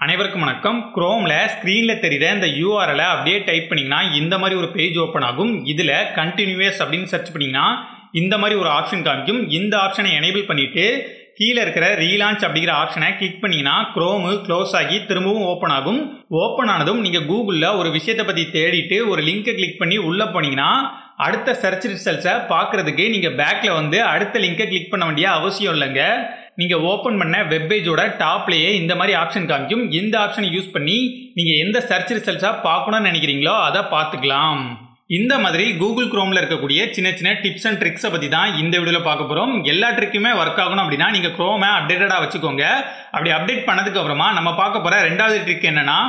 அனைவருக்கும் வணக்கம். குரோம்ல ஸ்கிரீன்ல தெரியுற இந்த URL அப்படியே டைப் பண்ணீங்கன்னா இந்த மாதிரி ஒரு பேஜ் ஓபன் ஆகும். இதுல கண்டினியூஸ் அப்படின்னு சர்ச் பண்ணீங்கன்னா இந்த மாதிரி ஒரு ஆப்ஷன் காமிக்கும். இந்த ஆப்ஷனை எனேபிள் பண்ணிட்டு கீழே இருக்கிற ரீலான்ச் அப்படிங்கிற ஆப்ஷனை கிளிக் பண்ணீங்கன்னா குரோம் க்ளோஸ் ஆகி திரும்பவும் ஓப்பன் ஆகும். ஓப்பன் ஆனதும் நீங்க கூகுள்ல ஒரு விஷயத்தை பத்தி தேடிட்டு ஒரு லிங்கை கிளிக் பண்ணி உள்ள போனீங்கன்னா அடுத்த சர்ச் ரிசல்ட்ஸை பார்க்கறதுக்கு நீங்க பேக்ல வந்து அடுத்த லிங்கை கிளிக் பண்ண வேண்டிய அவசியம் இல்லைங்க. நீங்க ஓபன் பண்ண வெப் பேஜோட டாப்லயே இந்த மாதிரி ஆப்ஷன் காமிக்கும். இந்த ஆப்ஷனை யூஸ் பண்ணி நீங்க எந்த சர்ச் ரிசல்ட்ஸா பார்க்கணும்னு நினைக்கிறீங்களோ அதை பார்த்துக்கலாம். இந்த மாதிரி கூகுள் குரோம்ல இருக்கக்கூடிய சின்ன சின்ன டிப்ஸ் அண்ட் ட்ரிக்ஸை பத்தி தான் இந்த வீடியோல பார்க்க போறோம். எல்லா ட்ரிக்குமே ஒர்க் ஆகணும் அப்படின்னா நீங்க குரோமை அப்டேட்டடா வச்சுக்கோங்க. அப்படி அப்டேட் பண்ணதுக்கு அப்புறமா நம்ம பார்க்க போற ரெண்டாவது ட்ரிக் என்னன்னா,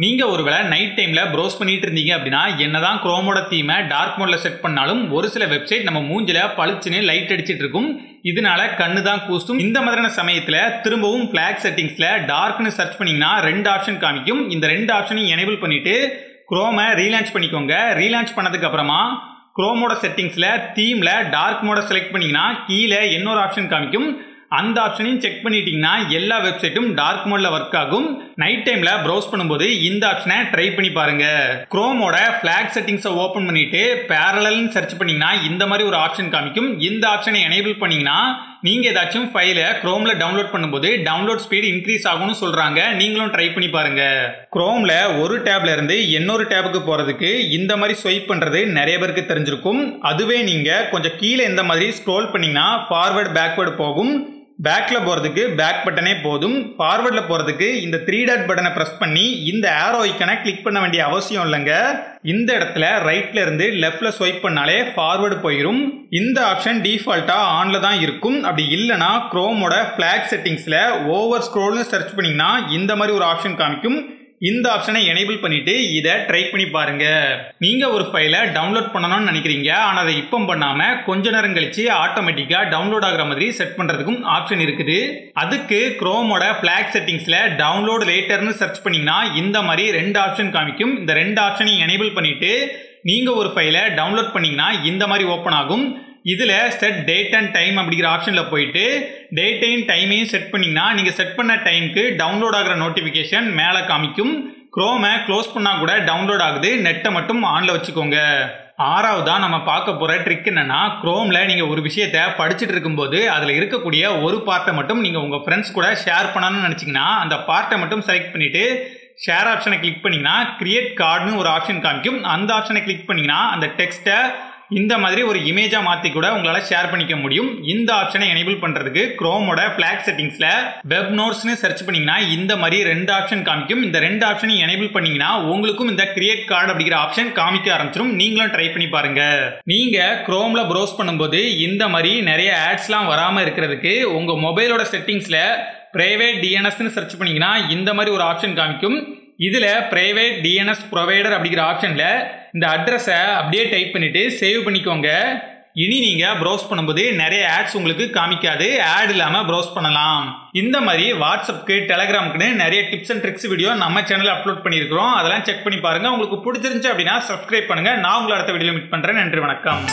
நீங்க ஒருவேளை நைட் டைம்ல ப்ரௌஸ் பண்ணிட்டு இருந்தீங்க அப்படின்னா என்னதான் குரோமோட தீமை டார்க் மோட்ல செட் பண்ணாலும் ஒரு சில வெப்சைட் நம்ம மூஞ்சில பளிச்சுன்னு லைட் அடிச்சிட்டு இருக்கும். இதனால கண்ணு தான் கூசும். இந்த மாதிரியான சமயத்துல திரும்பவும் பிளாக் செட்டிங்ஸ்ல டார்க்னு சர்ச் பண்ணீங்கன்னா ரெண்டு ஆப்ஷன் காமிக்கும். இந்த ரெண்டு ஆப்ஷனையும் எனேபிள் பண்ணிட்டு குரோமை ரீலான்ச் பண்ணிக்கோங்க. ரீலான்ச் பண்ணதுக்கு அப்புறமா குரோமோட செட்டிங்ஸ்ல தீம்ல டார்க் மோட செலக்ட் பண்ணீங்கன்னா கீழே இன்னொரு ஆப்ஷன் காமிக்கும். அந்த ஆப்ஷனையும் செக் பண்ணிட்டீங்கன்னா எல்லா வெப்சைட்டும் டார்க் மோட்ல ஒர்க் ஆகும். நைட் டைம்ல ப்ரௌஸ் பண்ணும்போது இந்த ஆப்ஷனை ட்ரை பண்ணி பாருங்க. குரோமோட பிளாக் செட்டிங்ஸை ஓபன் பண்ணிட்டு பேரலல்னு சர்ச் பண்ணீங்கன்னா இந்த மாதிரி ஒரு ஆப்ஷன் காமிக்கும். இந்த ஆப்ஷனை எனேபிள் பண்ணீங்கன்னா நீங்க ஏதாச்சும் ஃபைலை குரோம்ல டவுன்லோட் பண்ணும்போது டவுன்லோட் ஸ்பீட் இன்க்ரீஸ் ஆகும்னு சொல்றாங்க. நீங்களும் ட்ரை பண்ணி பாருங்க. குரோம்ல ஒரு டேப்ல இருந்து இன்னொரு டேபுக்கு போறதுக்கு இந்த மாதிரி ஸ்வைப் பண்றது நிறைய பேருக்கு தெரிஞ்சிருக்கும். அதுவே நீங்க கொஞ்சம் கீழே இந்த மாதிரி ஸ்க்ரோல் பண்ணீங்கன்னா ஃபார்வர்ட் பேக்வர்ட் போகும். பேக்ல போறதுக்கு பேக் பட்டனே போதும். ஃபார்வர்ட்ல போறதுக்கு இந்த 3 டாட் பட்டனை பிரஸ் பண்ணி இந்த ஆரோ ஐக்கனை கிளிக் பண்ண வேண்டிய அவசியம் இல்லைங்க. இந்த இடத்துல ரைட்ல இருந்து லெஃப்ட்ல ஸ்வைப் பண்ணாலே ஃபார்வர்டு போயிடும். இந்த ஆப்ஷன் டிஃபால்ட்டா ஆன்ல தான் இருக்கும். அப்படி இல்லைன்னா குரோமோட பிளாக் செட்டிங்ஸ்ல ஓவர் ஸ்க்ரோல்னு சர்ச் பண்ணீங்கன்னா இந்த மாதிரி ஒரு ஆப்ஷன் காமிக்கும். இந்த ஆப்ஷனை எனேபிள் பண்ணிட்டு இதை ட்ரை பண்ணி பாருங்க. நீங்க ஒரு ஃபைலை டவுன்லோட் பண்ணணும்னு நினைக்கிறீங்க, ஆனா அதை இப்போ பண்ணாம கொஞ்ச நேரம் கழிச்சு ஆட்டோமேட்டிக்கா டவுன்லோட் ஆகிற மாதிரி செட் பண்றதுக்கும் ஆப்ஷன் இருக்குது. அதுக்கு குரோமோட பிளாக் செட்டிங்ஸ்ல டவுன்லோட் லேட்டர்னு சர்ச் பண்ணீங்கன்னா இந்த மாதிரி ரெண்டு ஆப்ஷன் காமிக்கும். இந்த ரெண்டு ஆப்ஷனையும் எனேபிள் பண்ணிட்டு நீங்க ஒரு ஃபைலை டவுன்லோட் பண்ணீங்கன்னா இந்த மாதிரி ஓப்பன் ஆகும். இதுல செட் டேட் அண்ட் டைம் அப்படிங்கிற ஆப்ஷன்ல போயிட்டு டேட்டையும் டைமையும் செட் பண்ணீங்கன்னா நீங்க செட் பண்ண டைமுக்கு டவுன்லோட் ஆகிற நோட்டிபிகேஷன் மேல காமிக்கும். குரோமை க்ளோஸ் பண்ணா கூட டவுன்லோட் ஆகுது. நெட்டை மட்டும் ஆன்ல வச்சுக்கோங்க. ஆறாவதா நம்ம பார்க்க போற ட்ரிக் என்னன்னா, குரோம்ல நீங்க ஒரு விஷயத்த படிச்சுட்டு இருக்கும்போது அதுல இருக்கக்கூடிய ஒரு பார்ட்டை மட்டும் நீங்க உங்க ஃப்ரெண்ட்ஸ் கூட ஷேர் பண்ணணும்னு நினைச்சீங்கன்னா அந்த பார்ட்டை மட்டும் செலக்ட் பண்ணிட்டு ஷேர் ஆப்ஷனை கிளிக் பண்ணீங்கன்னா கிரியேட் கார்டுன்னு ஒரு ஆப்ஷன் காமிக்கும். அந்த ஆப்ஷனை கிளிக் பண்ணீங்கன்னா அந்த டெக்ஸ்ட்டை இந்த மாதிரி ஒரு இமேஜா மாத்தி கூட உங்களால ஷேர் பண்ணிக்க முடியும். இந்த ஆப்ஷனை எனேபிள் பண்றதுக்கு குரோமோட பிளாக் செட்டிங்ஸ்ல வெப் நோட்ஸ்னு சர்ச் பண்ணீங்கன்னா இந்த மாதிரி ரெண்டு ஆப்ஷன் காமிக்கும். இந்த ரெண்டு ஆப்ஷனை எனேபிள் பண்ணீங்கன்னா உங்களுக்கும் இந்த கிரியேட் கார்டு அப்படிங்கிற ஆப்ஷன் காமிக்க ஆரம்பிச்சிடும். நீங்களும் ட்ரை பண்ணி பாருங்க. நீங்க குரோம்ல ப்ரௌஸ் பண்ணும்போது இந்த மாதிரி நிறைய ஆட்ஸ்லாம் வராம இருக்கிறதுக்கு உங்க மொபைலோட செட்டிங்ஸ்ல பிரைவேட் டிஎன்எஸ்ன்னு சர்ச் பண்ணீங்கன்னா இந்த மாதிரி ஒரு ஆப்ஷன் காமிக்கும். இதுல பிரைவேட் டிஎன்எஸ் ப்ரொவைடர் அப்படிங்கிற ஆப்ஷன்ல இந்த அட்ரஸை அப்படியே டைப் பண்ணிட்டு சேவ் பண்ணிக்கோங்க. இனி நீங்க ப்ரௌஸ் பண்ணும்போது நிறைய ஆட்ஸ் உங்களுக்கு காமிக்காது. ஆட் இல்லாம ப்ரௌஸ் பண்ணலாம். இந்த மாதிரி வாட்ஸ்அப்க்கு டெலிகிராமுக்குன்னு நிறைய டிப்ஸ் அண்ட் ட்ரிக்ஸ் வீடியோ நம்ம சேனல்ல அப்லோட் பண்ணியிருக்கிறோம். அதெல்லாம் செக் பண்ணி பாருங்க. உங்களுக்கு பிடிச்சிருந்துச்சு அப்படின்னா சப்ஸ்கிரைப் பண்ணுங்க. நான் உங்களை அடுத்த வீடியோல மீட் பண்றேன். நன்றி, வணக்கம்.